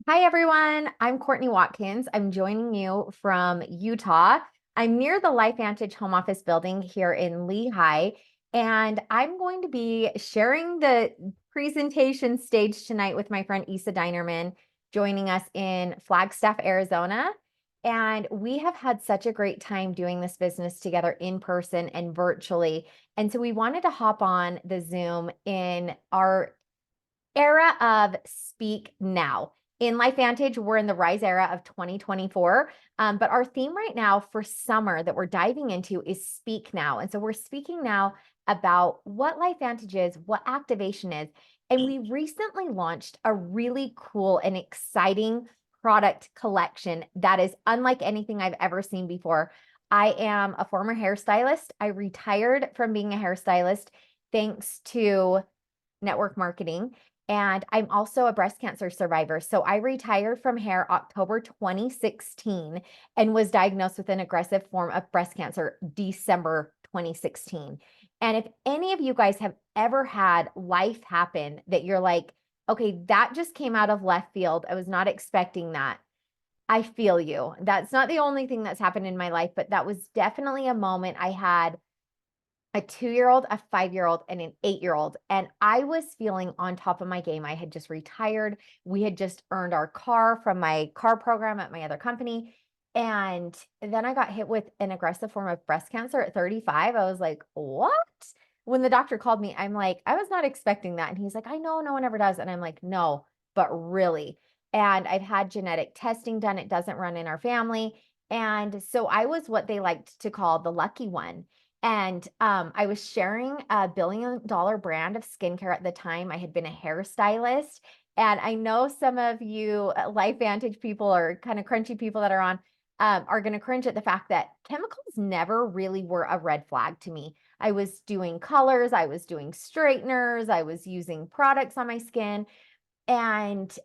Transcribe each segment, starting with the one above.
Hi, everyone. I'm Courtney Watkins. I'm joining you from Utah. I'm near the LifeVantage home office building here in Lehigh, and I'm going to be sharing the presentation stage tonight with my friend Isa Dinerman, joining us in Flagstaff, Arizona. And we have had such a great time doing this business together in person and virtually. And so we wanted to hop on the Zoom in our era of speak now. In LifeVantage, we're in the rise era of 2024. But our theme right now for summer that we're diving into is speak now. And so we're speaking now about what LifeVantage is, what activation is. And we recently launched a really cool and exciting product collection that is unlike anything I've ever seen before. I am a former hairstylist. I retired from being a hairstylist thanks to network marketing. And I'm also a breast cancer survivor. So I retired from hair October 2016 and was diagnosed with an aggressive form of breast cancer December 2016. And if any of you guys have ever had life happen that you're like, okay, that just came out of left field. I was not expecting that. I feel you. That's not the only thing that's happened in my life, but that was definitely a moment I had a 2-year-old, a 5-year-old, and an 8-year-old. And I was feeling on top of my game. I had just retired. We had just earned our car from my car program at my other company. And then I got hit with an aggressive form of breast cancer at 35. I was like, what? When the doctor called me, I'm like, I was not expecting that. And he's like, I know no one ever does. And I'm like, no, but really. And I've had genetic testing done. It doesn't run in our family. And so I was what they liked to call the lucky one. And I was sharing a $1 billion brand of skincare at the time. I had been a hairstylist. And I know some of you LifeVantage people or kind of crunchy people that are going to cringe at the fact that chemicals never really were a red flag to me. I was doing colors, I was doing straighteners, I was using products on my skin. And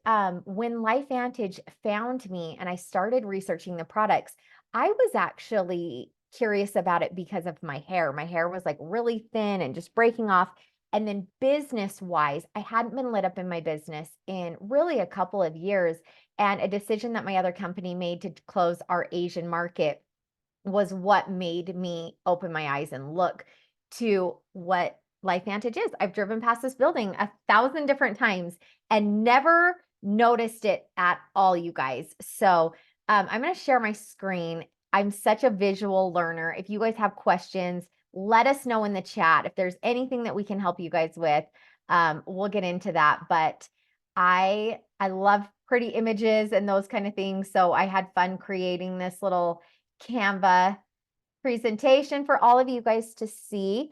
when LifeVantage found me and I started researching the products, I was actually curious about it because of my hair. My hair was like really thin and just breaking off. And then business wise, I hadn't been lit up in my business in really a couple of years. And a decision that my other company made to close our Asian market was what made me open my eyes and look to what LifeVantage is. I've driven past this building 1,000 different times and never noticed it at all, you guys. So I'm going to share my screen. I'm such a visual learner. If you guys have questions, let us know in the chat. If there's anything that we can help you guys with, we'll get into that. But I love pretty images and those kind of things. So I had fun creating this little Canva presentation for all of you guys to see.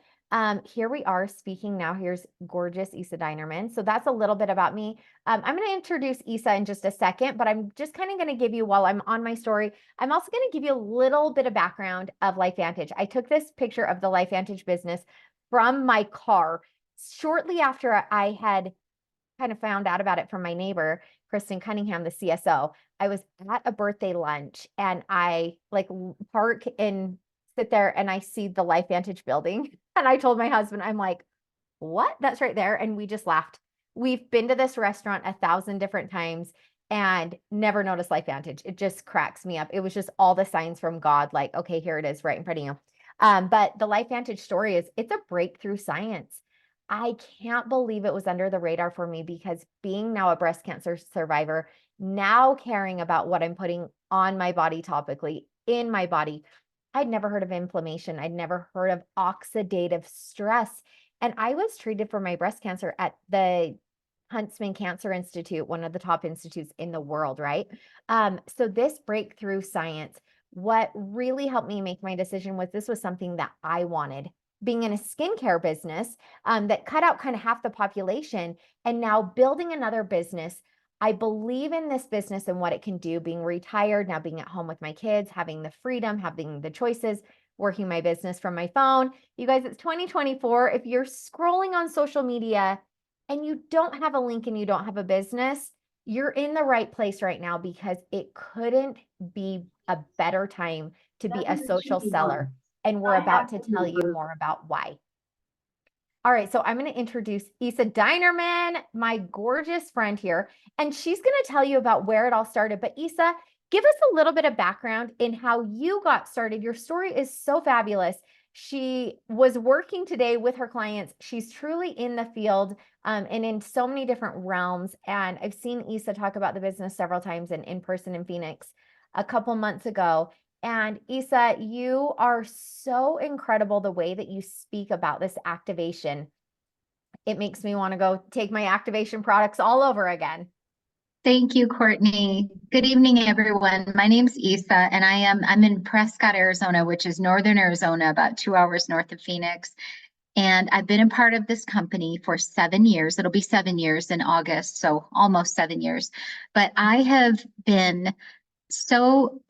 Here we are speaking now. Here's gorgeous Isa Dinerman. So that's a little bit about me. I'm going to introduce Isa in just a second, but I'm just kind of going to give you, while I'm on my story, I'm also going to give you a little bit of background of LifeVantage. I took this picture of the LifeVantage business from my car shortly after I had kind of found out about it from my neighbor, Kristen Cunningham, the CSO. I was at a birthday lunch and I like park and sit there and I see the LifeVantage building. And I told my husband, I'm like, what? That's right there. And we just laughed. We've been to this restaurant 1,000 different times and never noticed LifeVantage. It just cracks me up. It was just all the signs from God, like, okay, here it is right in front of you. But the LifeVantage story is it's a breakthrough science. I can't believe it was under the radar for me because being now a breast cancer survivor, now caring about what I'm putting on my body topically, in my body, I'd never heard of inflammation. I'd never heard of oxidative stress. And I was treated for my breast cancer at the Huntsman Cancer Institute, one of the top institutes in the world, right? So this breakthrough science, what really helped me make my decision was this was something that I wanted. Being in a skincare business that cut out kind of half the population and now building another business. I believe in this business and what it can do, being retired, now being at home with my kids, having the freedom, having the choices, working my business from my phone. You guys, it's 2024. If you're scrolling on social media and you don't have a link and you don't have a business, you're in the right place right now because it couldn't be a better time to be a social seller. And we're about to tell you more about why. All right, so I'm going to introduce Isa Dinerman, my gorgeous friend here, and she's going to tell you about where it all started. But Isa, give us a little bit of background in how you got started. Your story is so fabulous. She was working today with her clients. She's truly in the field and in so many different realms. And I've seen Isa talk about the business several times and in person in Phoenix a couple months ago. And Isa, you are so incredible the way that you speak about this activation. It makes me want to go take my activation products all over again. Thank you, Courtney. Good evening, everyone. My name's Isa, and I'm in Prescott, Arizona, which is northern Arizona, about 2 hours north of Phoenix. And I've been a part of this company for 7 years. It'll be 7 years in August, so almost 7 years. But I have been so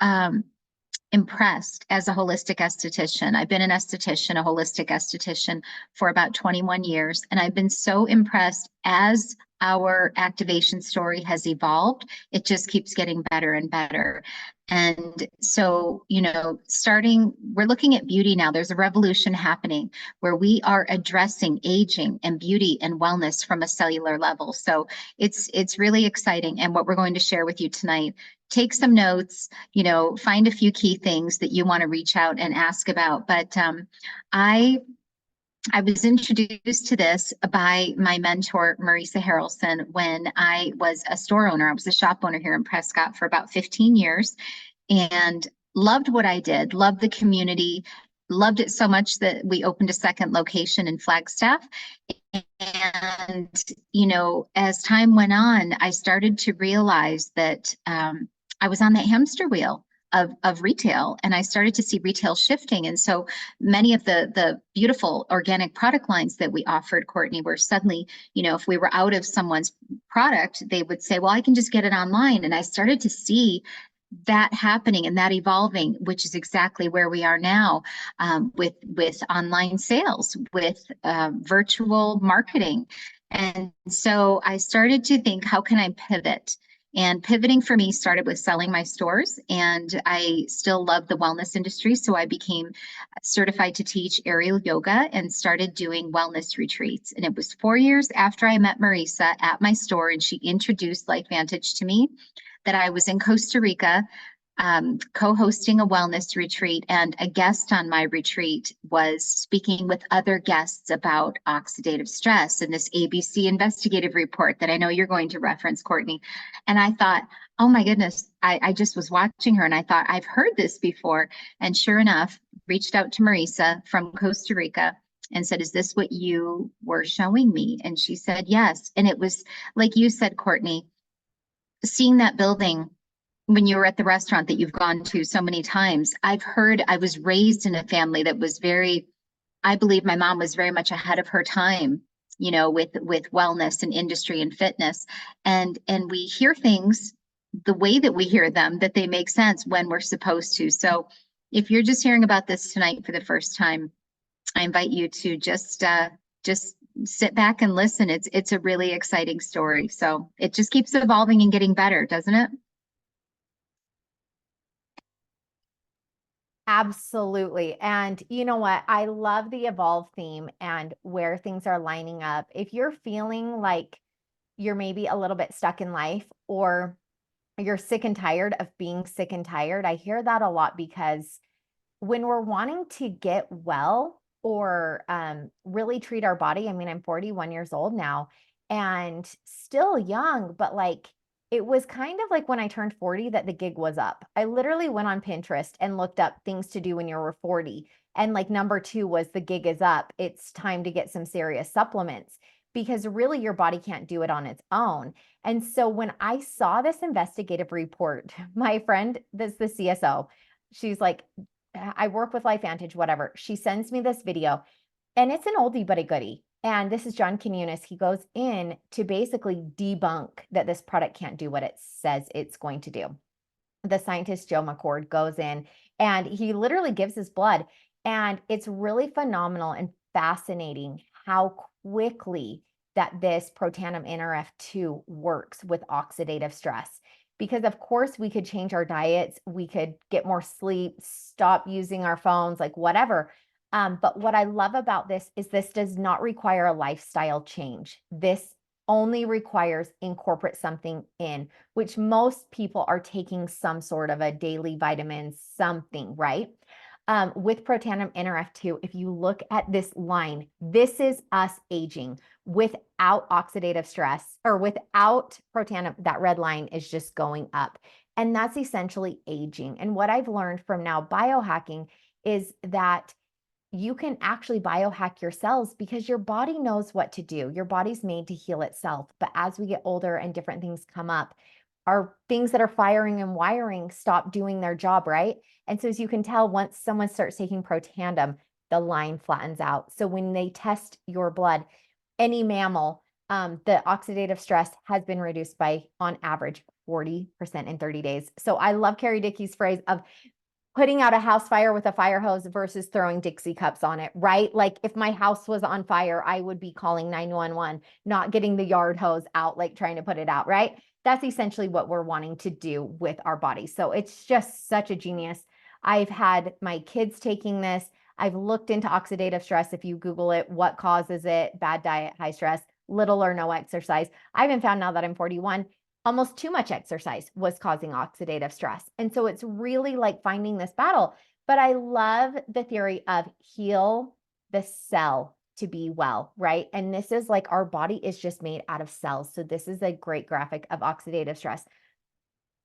impressed as a holistic esthetician. I've been an esthetician, a holistic esthetician for about 21 years. And I've been so impressed as our activation story has evolved. It just keeps getting better and better. And so, we're looking at beauty now. There's a revolution happening where we are addressing aging and beauty and wellness from a cellular level. So it's really exciting. And what we're going to share with you tonight, take some notes, find a few key things that you want to reach out and ask about. But I was introduced to this by my mentor, Marisa Harrelson, when I was a store owner. I was a shop owner here in Prescott for about 15 years and loved what I did, loved the community, loved it so much that we opened a second location in Flagstaff. And, as time went on, I started to realize that I was on that hamster wheel of retail, and I started to see retail shifting. And so many of the beautiful organic product lines that we offered, Courtney, were suddenly, if we were out of someone's product, they would say, well, I can just get it online. And I started to see that happening and that evolving, which is exactly where we are now, with online sales, with virtual marketing. And so I started to think, how can I pivot? And pivoting for me started with selling my stores, and I still love the wellness industry. So I became certified to teach aerial yoga and started doing wellness retreats. And it was 4 years after I met Marisa at my store, and she introduced LifeVantage to me, that I was in Costa Rica, co-hosting a wellness retreat, and a guest on my retreat was speaking with other guests about oxidative stress and this ABC investigative report that I know you're going to reference, Courtney. And I thought, oh my goodness, I just was watching her and I thought, I've heard this before. And sure enough, reached out to Marisa from Costa Rica and said, is this what you were showing me? And she said, yes. And it was like you said, Courtney, seeing that building when you were at the restaurant that you've gone to so many times. I was raised in a family that was I believe my mom was very much ahead of her time, with wellness and industry and fitness. And we hear things the way that we hear them, that they make sense when we're supposed to. So if you're just hearing about this tonight for the first time, I invite you to just sit back and listen. It's a really exciting story. So it just keeps evolving and getting better, doesn't it? Absolutely. And you know what? I love the evolve theme and where things are lining up. If you're feeling like you're maybe a little bit stuck in life, or you're sick and tired of being sick and tired, I hear that a lot, because when we're wanting to get well or really treat our body, I mean, I'm 41 years old now and still young, but like, it was kind of like when I turned 40 that the gig was up. I literally went on Pinterest and looked up things to do when you were 40. And like number two was the gig is up. It's time to get some serious supplements, because really your body can't do it on its own. And so when I saw this investigative report, my friend, that's the CSO, she's like, I work with LifeVantage, whatever. She sends me this video, and it's an oldie but a goodie. And this is John Quinones. He goes in to basically debunk that this product can't do what it says it's going to do. The scientist Joe McCord goes in and he literally gives his blood. And it's really phenomenal and fascinating how quickly that this protanum NRF2 works with oxidative stress. Because of course we could change our diets, we could get more sleep, stop using our phones, like whatever. But what I love about this does not require a lifestyle change. This only requires incorporate something in, which most people are taking some sort of a daily vitamin, something, right? With Protandim NRF2, if you look at this line, this is us aging without oxidative stress or without Protandim. That red line is just going up. And that's essentially aging. And what I've learned from now biohacking is that you can actually biohack your cells because your body knows what to do. Your body's made to heal itself. But as we get older and different things come up, our things that are firing and wiring stop doing their job, right? And so as you can tell, once someone starts taking Protandim, the line flattens out. So when they test your blood, any mammal, the oxidative stress has been reduced by, on average, 40% in 30 days. So I love Carrie Dickey's phrase of putting out a house fire with a fire hose versus throwing Dixie cups on it, right? Like if my house was on fire, I would be calling 911, not getting the yard hose out, like trying to put it out, right? That's essentially what we're wanting to do with our bodies. So it's just such a genius. I've had my kids taking this. I've looked into oxidative stress. If you Google it, what causes it? Bad diet, high stress, little or no exercise. I even found now that I'm 41, almost too much exercise was causing oxidative stress. And so it's really like finding this battle. But I love the theory of heal the cell to be well, right? And this is like our body is just made out of cells. So this is a great graphic of oxidative stress.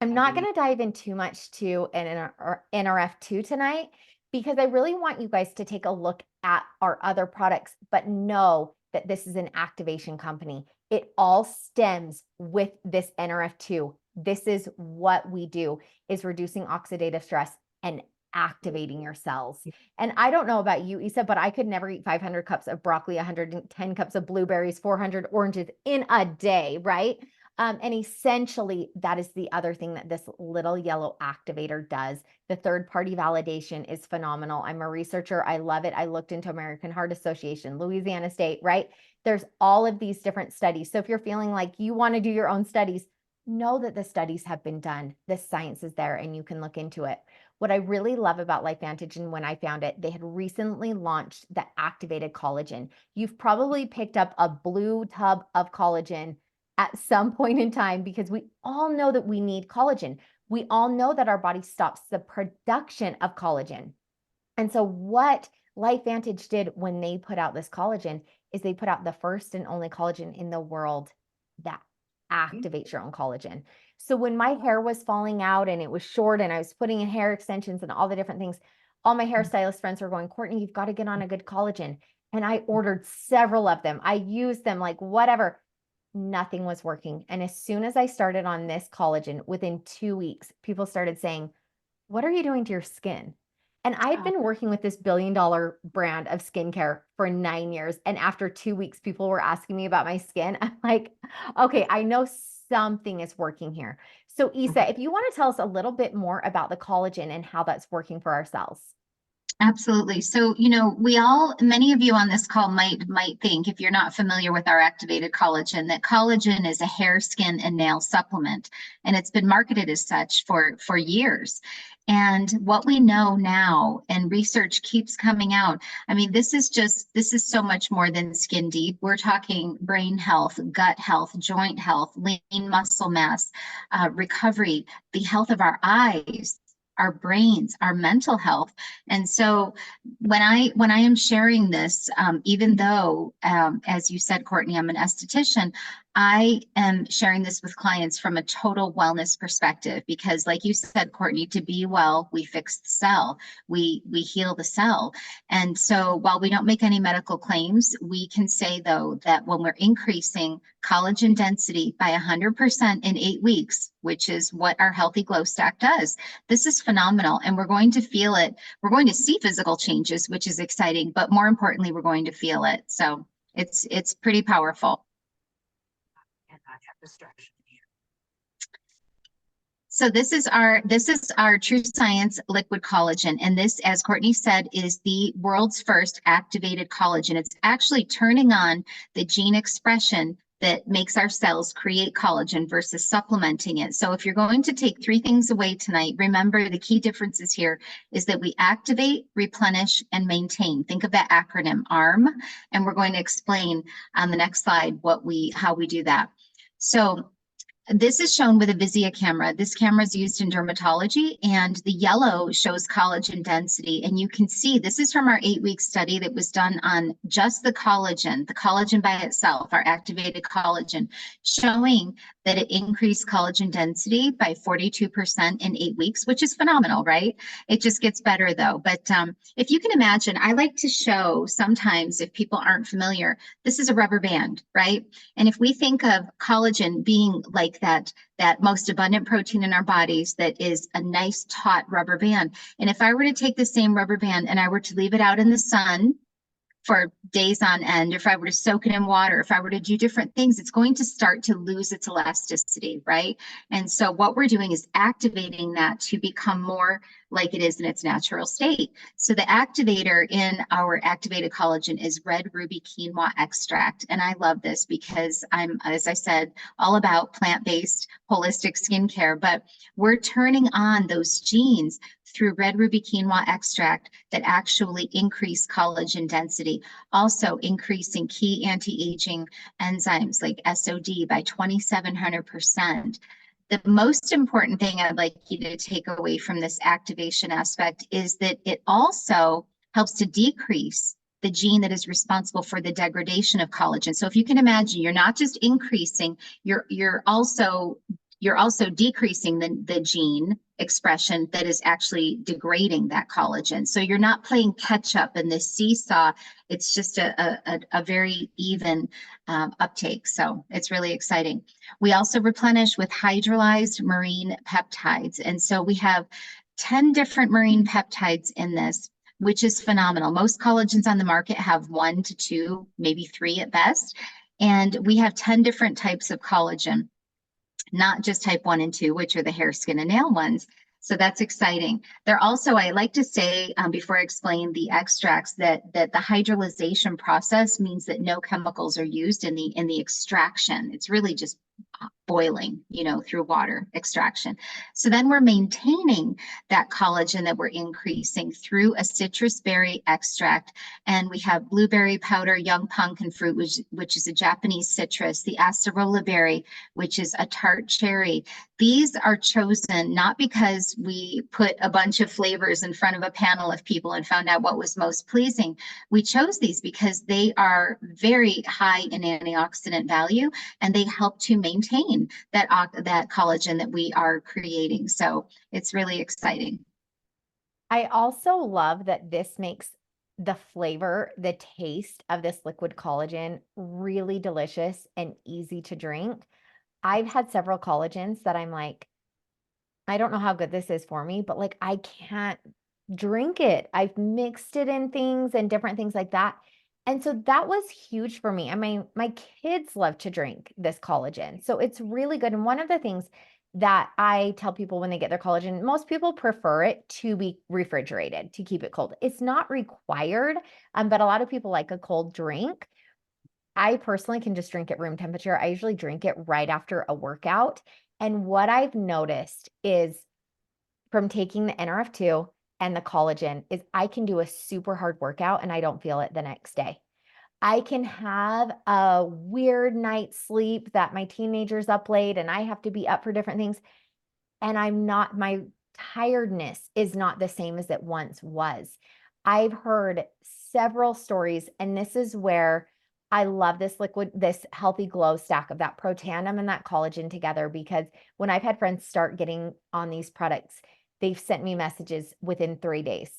I'm not going to dive in too much to an NRF2 tonight because I really want you guys to take a look at our other products, but know that this is an activation company. It all stems with this NRF2. This is what we do, is reducing oxidative stress and activating your cells. And I don't know about you, Isa, but I could never eat 500 cups of broccoli, 110 cups of blueberries, 400 oranges in a day, right? And essentially, that is the other thing that this little yellow activator does. The third-party validation is phenomenal. I'm a researcher. I love it. I looked into American Heart Association, Louisiana State, right? There's all of these different studies. So if you're feeling like you want to do your own studies, know that the studies have been done. The science is there and you can look into it. What I really love about LifeVantage, and when I found it, they had recently launched the activated collagen. You've probably picked up a blue tub of collagen at some point in time because we all know that we need collagen. We all know that our body stops the production of collagen. And so what LifeVantage did when they put out this collagen is they put out the first and only collagen in the world that activates your own collagen. So when my hair was falling out and it was short and I was putting in hair extensions and all the different things, all my hairstylist friends were going, Courtney, you've got to get on a good collagen. And I ordered several of them. I used them like whatever. Nothing was working. And as soon as I started on this collagen, within 2 weeks, people started saying, what are you doing to your skin? And I had been working with this billion-dollar brand of skincare for 9 years. And after 2 weeks, people were asking me about my skin. I'm like, okay, I know something is working here. So Isa, if you want to tell us a little bit more about the collagen and how that's working for our cells. Absolutely. So, many of you on this call might think, if you're not familiar with our activated collagen, that collagen is a hair, skin, and nail supplement, and it's been marketed as such for years. And what we know now, and research keeps coming out, I mean, this is so much more than skin deep. We're talking brain health, gut health, joint health, lean muscle mass, recovery, the health of our eyes, our brains, our mental health. And so when I am sharing this, even though, as you said, Courtney, I'm an esthetician, I am sharing this with clients from a total wellness perspective, because like you said, Courtney, to be well, we fix the cell, we heal the cell. And so while we don't make any medical claims, we can say though, that when we're increasing collagen density by 100% in 8 weeks, which is what our Healthy Glow Stack does, this is phenomenal. And we're going to feel it. We're going to see physical changes, which is exciting, but more importantly, we're going to feel it. So it's pretty powerful. So this is our True Science liquid collagen. And this, as Courtney said, is the world's first activated collagen. It's actually turning on the gene expression that makes our cells create collagen versus supplementing it. So if you're going to take three things away tonight, remember the key differences here is that we activate, replenish, and maintain. Think of that acronym ARM, and we're going to explain on the next slide how we do that. So this is shown with a Vizia camera. This camera is used in dermatology, and the yellow shows collagen density. And you can see this is from our 8-week study that was done on just the collagen by itself, our activated collagen, showing that it increased collagen density by 42% in 8 weeks, which is phenomenal, right? It just gets better though. But if you can imagine, I like to show sometimes, if people aren't familiar, this is a rubber band, right? And if we think of collagen being like that most abundant protein in our bodies that is a nice taut rubber band. And if I were to take the same rubber band and I were to leave it out in the sun for days on end, if I were to soak it in water, if I were to do different things, it's going to start to lose its elasticity, right? And so what we're doing is activating that to become more like it is in its natural state. So the activator in our activated collagen is red ruby quinoa extract. And I love this because I'm, as I said, all about plant-based holistic skincare, but we're turning on those genes through red ruby quinoa extract that actually increase collagen density, also increasing key anti-aging enzymes like SOD by 2,700%. The most important thing I'd like you to take away from this activation aspect is that it also helps to decrease the gene that is responsible for the degradation of collagen. So if you can imagine, you're not just increasing, you're also decreasing the gene expression that is actually degrading that collagen. So you're not playing catch up in this seesaw. It's just a very even uptake. So it's really exciting. We also replenish with hydrolyzed marine peptides. And so we have 10 different marine peptides in this, which is phenomenal. Most collagens on the market have 1 to 2, maybe 3 at best. And we have 10 different types of collagen, not just type 1 and 2, which are the hair, skin, and nail ones. So that's exciting. They're also, I like to say, before I explain the extracts, that the hydrolyzation process means that no chemicals are used in the extraction. It's really just boiling, through water extraction. So then we're maintaining that collagen that we're increasing through a citrus berry extract. And we have blueberry powder, young pumpkin fruit, which is a Japanese citrus, the acerola berry, which is a tart cherry. These are chosen not because we put a bunch of flavors in front of a panel of people and found out what was most pleasing. We chose these because they are very high in antioxidant value, and they help to maintain that collagen that we are creating. So it's really exciting. I also love that this makes the flavor, the taste of this liquid collagen really delicious and easy to drink. I've had several collagens that I'm like, I don't know how good this is for me, but like I can't drink it. I've mixed it in things and different things like that. And so that was huge for me. I mean, my kids love to drink this collagen. So it's really good. And one of the things that I tell people when they get their collagen, most people prefer it to be refrigerated to keep it cold. It's not required, but a lot of people like a cold drink. I personally can just drink at room temperature. I usually drink it right after a workout. And what I've noticed is from taking the NRF2 and the collagen is I can do a super hard workout and I don't feel it the next day. I can have a weird night's sleep that my teenager's up late and I have to be up for different things. And my tiredness is not the same as it once was. I've heard several stories, and this is where I love this healthy glow stack of that protandim and that collagen together, because when I've had friends start getting on these products, they've sent me messages within 3 days.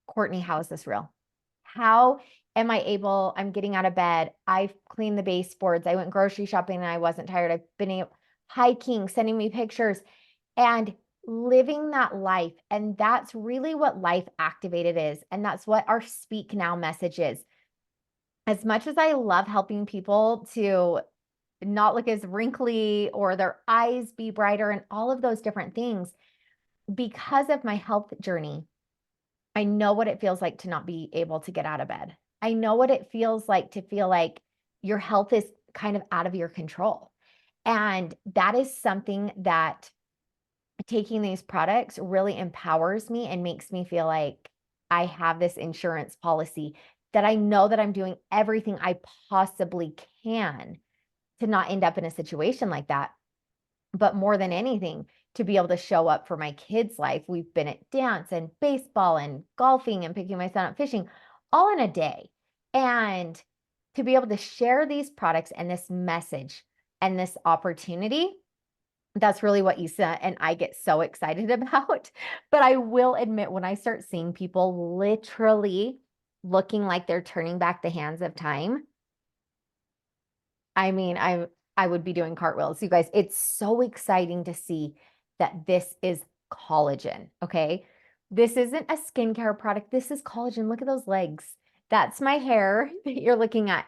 Courtney, how is this real? How am I able? I'm getting out of bed. I've cleaned the baseboards. I went grocery shopping and I wasn't tired. I've been hiking, sending me pictures and living that life. And that's really what life activated is. And that's what our Speak Now message is. As much as I love helping people to not look as wrinkly or their eyes be brighter and all of those different things, because of my health journey, I know what it feels like to not be able to get out of bed. I know what it feels like to feel like your health is kind of out of your control. And that is something that taking these products really empowers me and makes me feel like I have this insurance policy, that I know that I'm doing everything I possibly can to not end up in a situation like that. But more than anything, to be able to show up for my kids' life. We've been at dance and baseball and golfing and picking my son up fishing all in a day. And to be able to share these products and this message and this opportunity, that's really what Isa and I get so excited about. But I will admit, when I start seeing people literally looking like they're turning back the hands of time, I mean, I would be doing cartwheels. You guys, it's so exciting to see that this is collagen, okay? This isn't a skincare product. This is collagen. Look at those legs. That's my hair that you're looking at.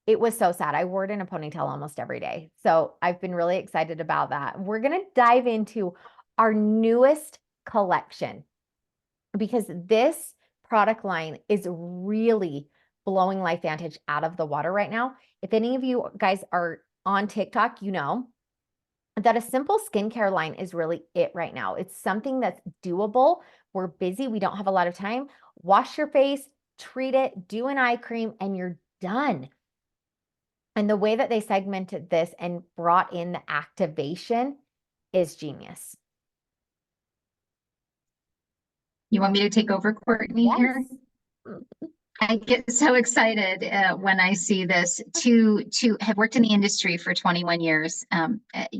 It was so sad. I wore it in a ponytail almost every day. So I've been really excited about that. We're going to dive into our newest collection because this product line is really blowing LifeVantage out of the water right now. If any of you guys are on TikTok, you know that a simple skincare line is really it right now. It's something that's doable. We're busy. We don't have a lot of time. Wash your face, treat it, do an eye cream, and you're done. And the way that they segmented this and brought in the activation is genius. You want me to take over, Courtney, here? Yes. I get so excited when I see this. To have worked in the industry for 21 years, I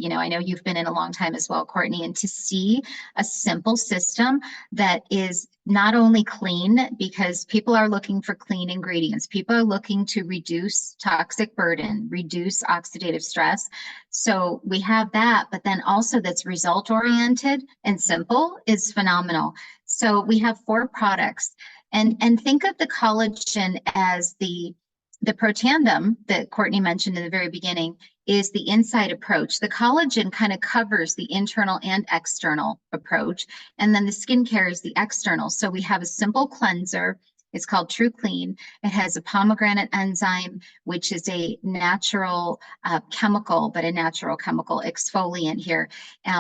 know you've been in a long time as well, Courtney, and to see a simple system that is not only clean, because people are looking for clean ingredients, people are looking to reduce toxic burden, reduce oxidative stress. So we have that, but then also that's result oriented and simple is phenomenal. So we have 4 products. And think of the collagen as the protandem that Courtney mentioned in the very beginning is the inside approach. The collagen kind of covers the internal and external approach. And then the skincare is the external. So we have a simple cleanser. It's called True Clean. It has a pomegranate enzyme, which is a natural chemical, but a natural chemical exfoliant here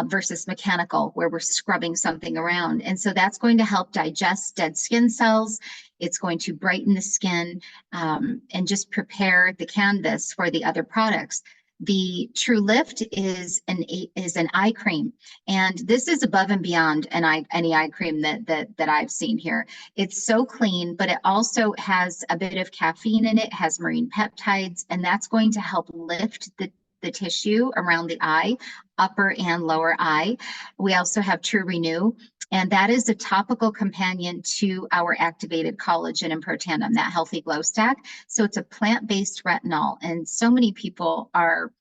versus mechanical, where we're scrubbing something around. And so that's going to help digest dead skin cells. It's going to brighten the skin and just prepare the canvas for the other products. The True Lift is an eye cream, and this is above and beyond any eye cream that I've seen here. It's so clean, but it also has a bit of caffeine in it, has marine peptides, and that's going to help lift the tissue around the eye, upper and lower eye. We also have True Renew, and that is a topical companion to our activated collagen and protandem, that healthy glow stack. So it's a plant-based retinol, and so many people are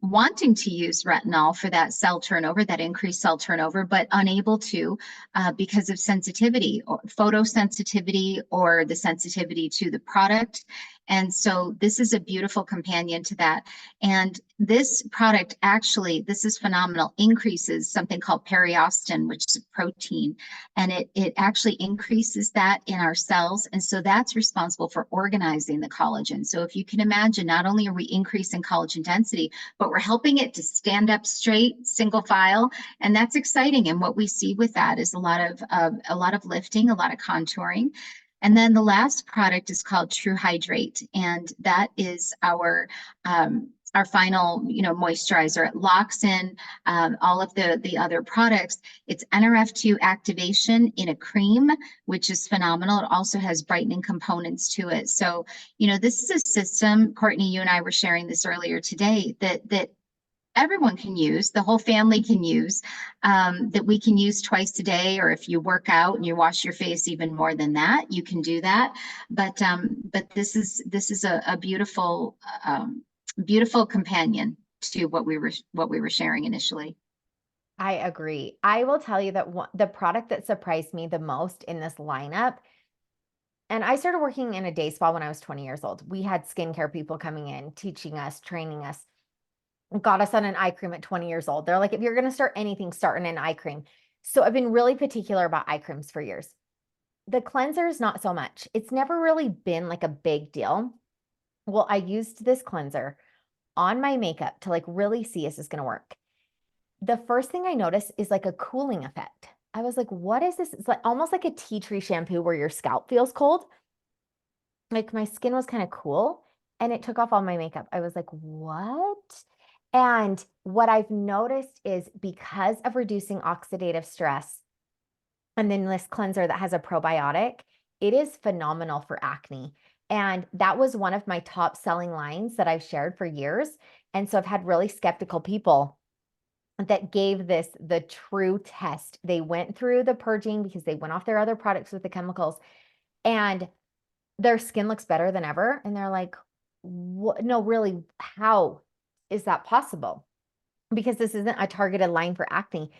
wanting to use retinol for that cell turnover, that increased cell turnover, but unable to because of sensitivity or photosensitivity or the sensitivity to the product. And so this is a beautiful companion to that. And this product actually, this is phenomenal, increases something called periostin, which is a protein, and it actually increases that in our cells. And so that's responsible for organizing the collagen. So if you can imagine, not only are we increasing collagen density, but we're helping it to stand up straight, single file. And that's exciting. And what we see with that is a lot of lifting, a lot of contouring. And then the last product is called True Hydrate, and that is our final, moisturizer. It locks in all of the other products. It's NRF2 activation in a cream, which is phenomenal. It also has brightening components to it. So, this is a system, Courtney, you and I were sharing this earlier today, that everyone can use, the whole family can use, that we can use twice a day, or if you work out and you wash your face even more than that, you can do that. But this is a beautiful beautiful companion to what we were sharing initially. I agree. I will tell you that the product that surprised me the most in this lineup, and I started working in a day spa when I was 20 years old. We had skincare people coming in, teaching us, training us, got us on an eye cream at 20 years old. They're like, if you're going to start anything, start in an eye cream. So I've been really particular about eye creams for years. The cleanser is not so much. It's never really been like a big deal. Well, I used this cleanser on my makeup to like really see is this going to work. The first thing I noticed is like a cooling effect. I was like, what is this? It's like almost like a tea tree shampoo where your scalp feels cold. Like my skin was kind of cool and it took off all my makeup. I was like, what? And what I've noticed is because of reducing oxidative stress and then this cleanser that has a probiotic, it is phenomenal for acne. And that was one of my top selling lines that I've shared for years. And so I've had really skeptical people that gave this the true test. They went through the purging because they went off their other products with the chemicals and their skin looks better than ever. And they're like, what? No, really, how is that possible? Because this isn't a targeted line for acne.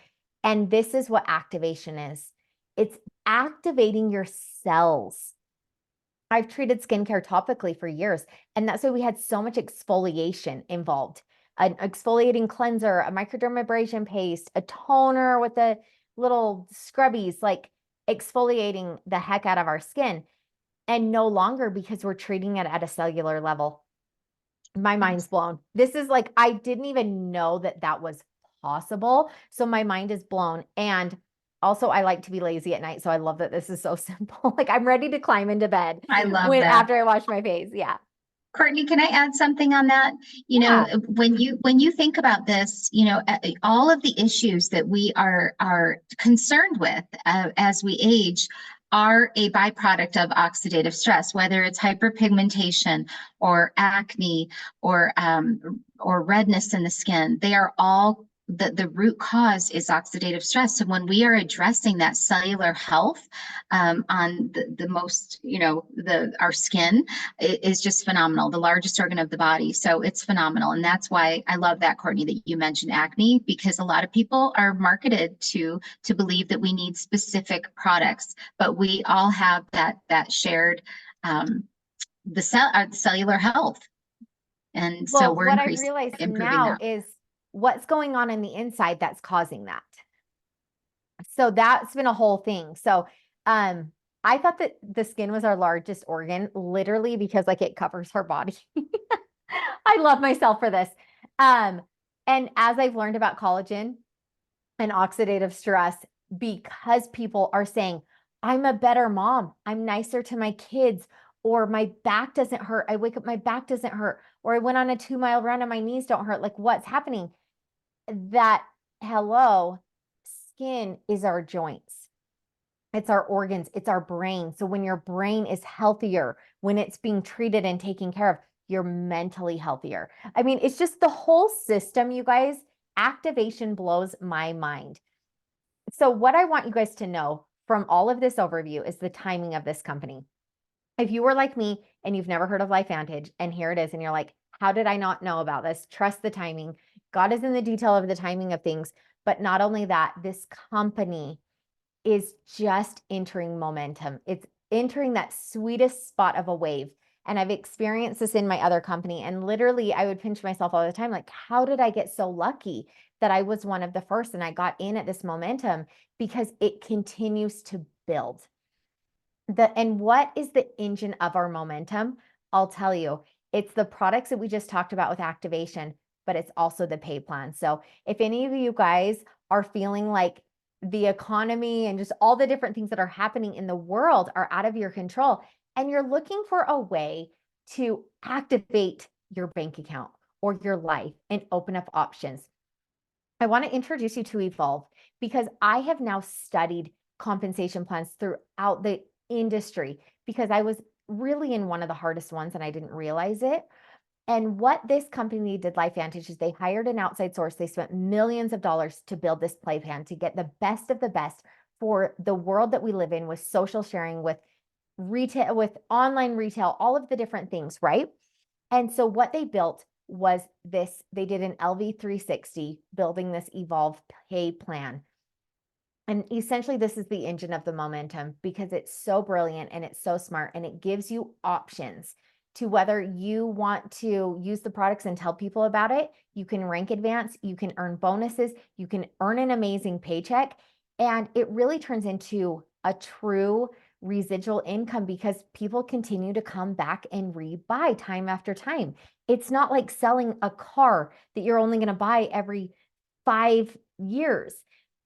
And this is what activation is. It's activating your cells. I've treated skincare topically for years, and that's why we had so much exfoliation involved. An exfoliating cleanser, a microdermabrasion paste, a toner with the little scrubbies, like exfoliating the heck out of our skin. And no longer because we're treating it at a cellular level. My mind's blown. This is like, I didn't even know that that was possible. So my mind is blown. And also, I like to be lazy at night. So I love that this is so simple. Like, I'm ready to climb into bed I love when that. after I wash my face. Yeah. Courtney, can I add something on that? Yeah. When you think about this, all of the issues that we are concerned with as we age are a byproduct of oxidative stress, whether it's hyperpigmentation or acne or redness in the skin. They are all the root cause is oxidative stress. So when we are addressing that cellular health on the most, our skin is just phenomenal, the largest organ of the body. So it's phenomenal. And that's why I love that, Courtney, that you mentioned acne, because a lot of people are marketed to believe that we need specific products, but we all have that shared the cellular health. And so Well, we're what I've increasing, realized improving now that. is what's going on in the inside that's causing that. So that's been a whole thing. So, I thought that the skin was our largest organ, literally because like it covers our body. I love myself for this. Um, and as I've learned about collagen and oxidative stress, because people are saying, I'm a better mom, I'm nicer to my kids, or my back doesn't hurt. I wake up, my back doesn't hurt, or I went on a 2 mile run and my knees don't hurt. Like, what's happening? That, hello, skin is our joints. It's our organs, it's our brain. So when your brain is healthier, when it's being treated and taken care of, you're mentally healthier. I mean, it's just the whole system, you guys. Activation blows my mind. So what I want you guys to know from all of this overview is the timing of this company. If you were like me and you've never heard of LifeVantage, and here it is, and you're like, how did I not know about this? Trust the timing. God is in the detail of the timing of things. But not only that, this company is just entering momentum. It's entering that sweetest spot of a wave. And I've experienced this in my other company. And literally, I would pinch myself all the time like, how did I get so lucky that I was one of the first and I got in at this momentum? Because it continues to build. And what is the engine of our momentum? I'll tell you, it's the products that we just talked about with activation, but it's also the pay plan. So if any of you guys are feeling like the economy and just all the different things that are happening in the world are out of your control, and you're looking for a way to activate your bank account or your life and open up options, I want to introduce you to Evolve because I have now studied compensation plans throughout the industry because I was really in one of the hardest ones and I didn't realize it. And what this company did, LifeVantage, is they hired an outside source. They spent millions of dollars to build this play plan to get the best of the best for the world that we live in with social sharing, with retail, with online retail, all of the different things, right? And so what they built was this, they did an LV360 building this Evolve pay plan. And essentially, this is the engine of the momentum because it's so brilliant and it's so smart and it gives you options to whether you want to use the products and tell people about it. You can rank advance, you can earn bonuses, you can earn an amazing paycheck. And it really turns into a true residual income because people continue to come back and rebuy time after time. It's not like selling a car that you're only going to buy every 5 years.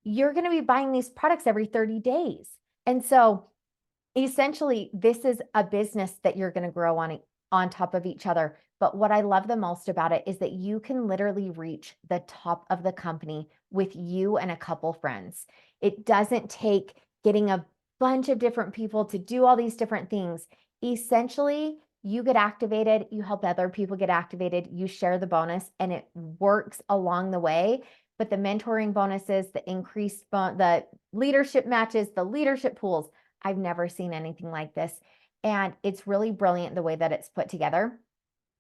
You're going to be buying these products every 30 days. And so essentially, this is a business that you're going to grow on top of each other. But what I love the most about it is that you can literally reach the top of the company with you and a couple friends. It doesn't take getting a bunch of different people to do all these different things. Essentially, you get activated, you help other people get activated, you share the bonus, and it works along the way. But the mentoring bonuses, the increased the leadership matches, the leadership pools, I've never seen anything like this. And it's really brilliant the way that it's put together.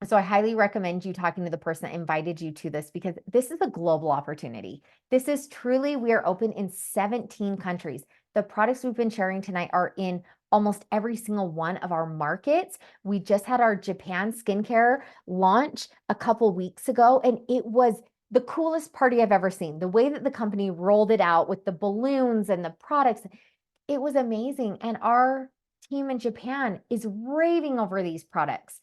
So I highly recommend you talking to the person that invited you to this because this is a global opportunity. This is truly, we are open in 17 countries. The products we've been sharing tonight are in almost every single one of our markets. We just had our Japan skincare launch a couple weeks ago, and it was the coolest party I've ever seen. The way that the company rolled it out with the balloons and the products, it was amazing. And our team in Japan is raving over these products.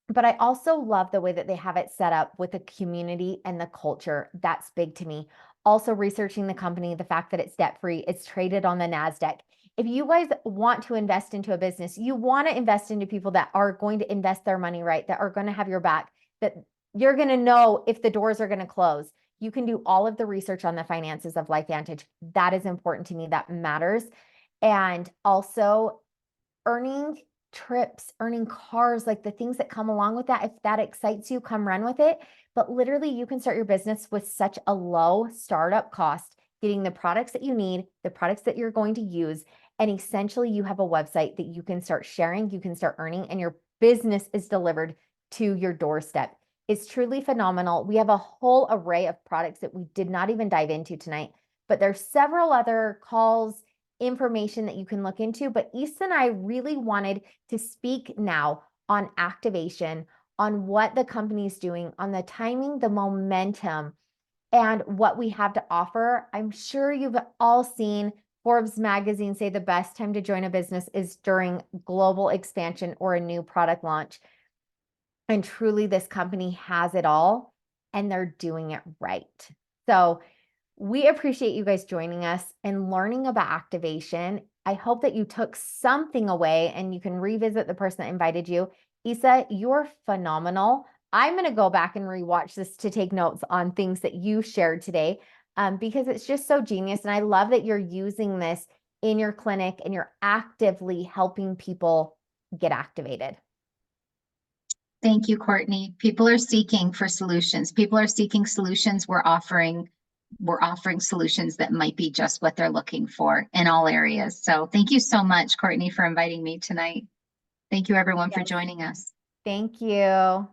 But I also love the way that they have it set up with the community and the culture. That's big to me. Also, researching the company, the fact that it's debt-free, it's traded on the NASDAQ. If you guys want to invest into a business, you want to invest into people that are going to invest their money right, that are going to have your back, that you're going to know if the doors are going to close. You can do all of the research on the finances of LifeVantage. That is important to me. That matters. And also earning trips, earning cars, like the things that come along with that. If that excites you, come run with it. But literally, you can start your business with such a low startup cost, getting the products that you need, the products that you're going to use. And essentially, you have a website that you can start sharing, you can start earning, and your business is delivered to your doorstep. It's truly phenomenal. We have a whole array of products that we did not even dive into tonight, but there's several other calls, information that you can look into. But Isa and I really wanted to speak now on activation, on what the company is doing, on the timing, the momentum, and what we have to offer. I'm sure you've all seen Forbes magazine say the best time to join a business is during global expansion or a new product launch. And truly, this company has it all, and they're doing it right. So we appreciate you guys joining us and learning about activation. I hope that you took something away and you can revisit the person that invited you. Isa, you're phenomenal. I'm going to go back and rewatch this to take notes on things that you shared today because it's just so genius. And I love that you're using this in your clinic and you're actively helping people get activated. Thank you, Courtney. People are seeking for solutions. People are seeking solutions. We're offering solutions that might be just what they're looking for in all areas. So thank you so much, Courtney, for inviting me tonight. Thank you, everyone, for joining us. Thank you.